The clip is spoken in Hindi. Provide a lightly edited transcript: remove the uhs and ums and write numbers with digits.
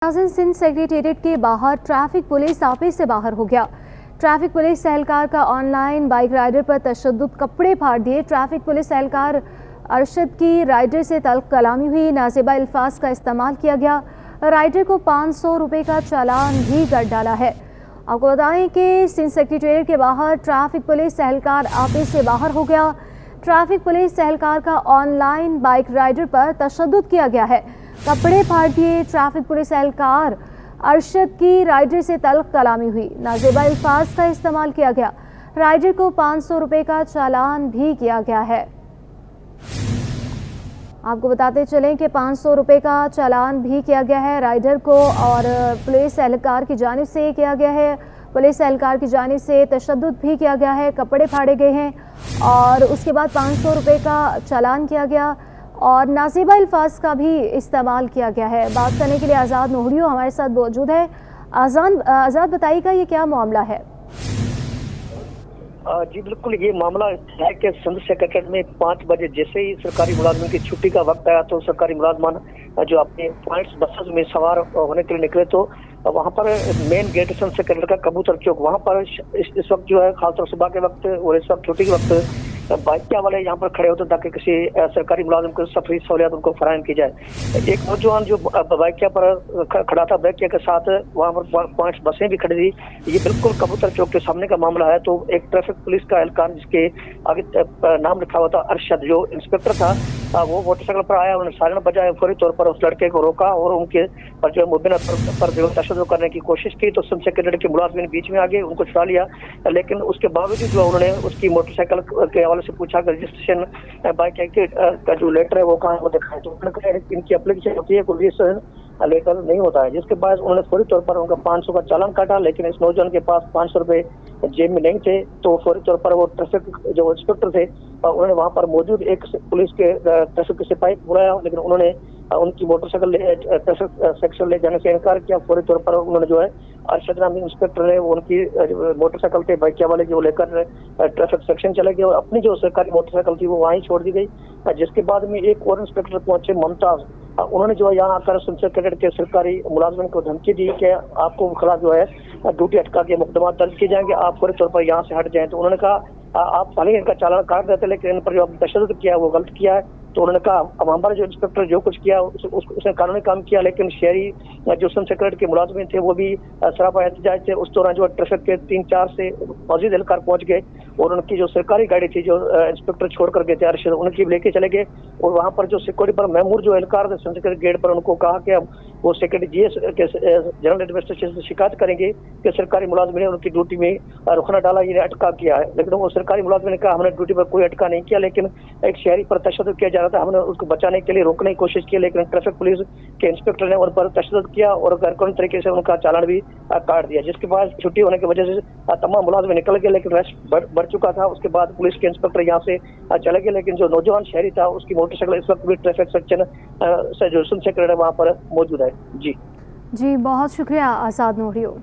सिंध सेक्रेटेरिएट के बाहर ट्रैफिक पुलिस आपे से बाहर हो गया। ट्रैफिक पुलिस एहलकार का ऑनलाइन बाइक राइडर पर तशद्दुद, कपड़े फाड़ दिए। ट्रैफिक पुलिस एहलकार अरशद की राइडर से तल्ख कलामी हुई, नाज़िबा अल्फाज का इस्तेमाल किया गया। राइडर को 500 रुपये का चालान भी कर डाला है। आपको बताएं कि सिंध सेक्रेटेरिएट के बाहर ट्रैफिक पुलिस एहलकार आपे से बाहर हो गया। ट्रैफिक पुलिस एहलकार का ऑनलाइन बाइक राइडर पर तशद्दुद किया गया है, कपड़े फाड़ दिए। ट्रैफिक पुलिस एहलकार अरशद की राइडर से तल्ख कलामी हुई, नाज़िबा अल्फाज का इस्तेमाल किया गया। राइडर को 500 रुपये का चालान भी किया गया है। आपको बताते चलें कि 500 रुपये का चालान भी किया गया है राइडर को, और पुलिस एहलकार की जानिब से किया गया है। पुलिस एहलकार की जानिब से तशद्दुद भी किया गया है, कपड़े फाड़े गए हैं और उसके बाद 500 रुपये का चालान किया गया और नाज़िबा अल्फाज का भी इस्तेमाल किया गया है। बात करने के लिए आज़ाद नोहरियो हमारे साथ मौजूद है। आज़ाद बताइएगा, ये क्या मामला है? जी बिल्कुल, ये मामला है कि सिंध सेक्रेटेरिएट में 5 बजे जैसे ही सरकारी मुलाजमान की छुट्टी का वक्त आया तो सरकारी मुलाजमान जो अपने पॉइंट्स बसेस में सवार होने के लिए निकले तो वहाँ पर मेन गेट सिंध सेक्रेटेरिएट का कबूतर चौक, वहाँ पर इस वक्त जो है खासतौर सुबह के वक्त और इस वक्त छुट्टी के वक्त बाइकिया वाले यहाँ पर खड़े होते ताकि किसी सरकारी मुलाजिम को सफरी सहूलियत उनको फराहम की जाए। एक नौजवान जो बाइकिया पर खड़ा था, बाइकिया के साथ वहाँ पर 5 बसें भी खड़ी थी। ये बिल्कुल कबूतर चौक के सामने का मामला है। तो एक ट्रैफिक पुलिस का एहलकार जिसके आगे नाम लिखा हुआ था अरशद, जो इंस्पेक्टर था, वो मोटरसाइकिल पर आया, उन्होंने सायरन बजाया, फौरी तौर पर उस लड़के को रोका और उनके पर जो मुबीना पर जो तशद्दुद करने की कोशिश की। तो सिंध सेक्रेटेरिएट के मुलाजिम बीच में आ गए, उनको छुड़ा लिया, लेकिन उसके बावजूद जो उन्होंने उसकी मोटरसाइकिल के हवाले से पूछा कि रजिस्ट्रेशन बाइक का जो लेटर है वो कहाँ है वो दिखाए। तो उन्होंने कहा इनकी एप्लीकेशन होती है, कोई रजिस्ट्रेशन लेटर नहीं होता है, जिसके बाद उन्होंने फौरी तौर पर उनका 500 का चालान काटा। लेकिन इस नौजवान के पास 500 रुपये जेब में नहीं थे, तो फौरी तौर पर वो ट्रैफिक जो इंस्पेक्टर थे उन्होंने वहाँ पर मौजूद एक पुलिस के ट्रैफिक के सिपाही को बुलाया, लेकिन उन्होंने उनकी मोटरसाइकिल ट्रैफिक सेक्शन ले जाने से इनकार किया। फौरी तौर पर उन्होंने जो है अरशद नामी इंस्पेक्टर ने उनकी मोटरसाइकिल के बाइकिया वाले जो लेकर ट्रैफिक सेक्शन चले गए और अपनी जो सरकारी मोटरसाइकिल थी वो वहीं छोड़ दी गई। जिसके बाद में एक और इंस्पेक्टर पहुंचे, मुमताज, उन्होंने जो है यहाँ आकर सिंध सेक्रेटेरिएट के सरकारी मुलाजमन को धमकी दी कि आपको खिलाफ जो है ड्यूटी अटका के मुकदमा दर्ज किए जाएंगे, आप फौरी तौर पर यहाँ से हट जाएं। तो उन्होंने कहा आप पहले इनका चालान काट देते, लेकिन इन पर जो तशद्दुद किया है वो गलत किया है। तो उन्होंने कहा अब हमारा जो इंस्पेक्टर जो कुछ किया उसने कानूनी काम किया, लेकिन शहरी जो सिंध सेक्रेटेरिएट के मुलाजमीन थे वो भी सरापा एहतजाज थे। उस दौरान जो ट्रैफिक के 3-4 से मजीद एहलकार पहुंच गए और उनकी जो सरकारी गाड़ी थी जो इंस्पेक्टर छोड़ कर गए थे अरशद, उनकी लेके चले गए और वहाँ पर जो सिक्योरिटी पर मैमूर जो एहलकार थे सिंध सेक्रेटेरिएट गेट पर, उनको कहा कि अब वो सेक्रेटरी जीएस के जनरल एडमिनिस्ट्रेशन से शिकायत करेंगे कि सरकारी मुलाजमीन ने उनकी ड्यूटी में रुखना डाला, इन्हें अटका किया है। लेकिन वो सरकारी मुलाजमीन ने कहा हमने ड्यूटी पर कोई अटका नहीं किया, लेकिन एक शहरी पर तशद्दुद किया जा रहा था, हमने उसको बचाने के लिए रोकने की कोशिश की, लेकिन ट्रैफिक पुलिस के इंस्पेक्टर ने उन पर तशद्दुद किया और गैरकानूनी तरीके से उनका चालान भी काट दिया। जिसके बाद छुट्टी होने की वजह से तमाम मुलाजिम निकल गए, लेकिन रश बढ़ चुका था। उसके बाद पुलिस के इंस्पेक्टर यहाँ से चले गए, लेकिन जो नौजवान शहरी था उसकी मोटरसाइकिल इस वक्त भी ट्रैफिक सेक्शन से जो सिंध सेक्रेटेरिएट वहाँ पर मौजूद है। जी बहुत शुक्रिया आज़ाद नोहरियो।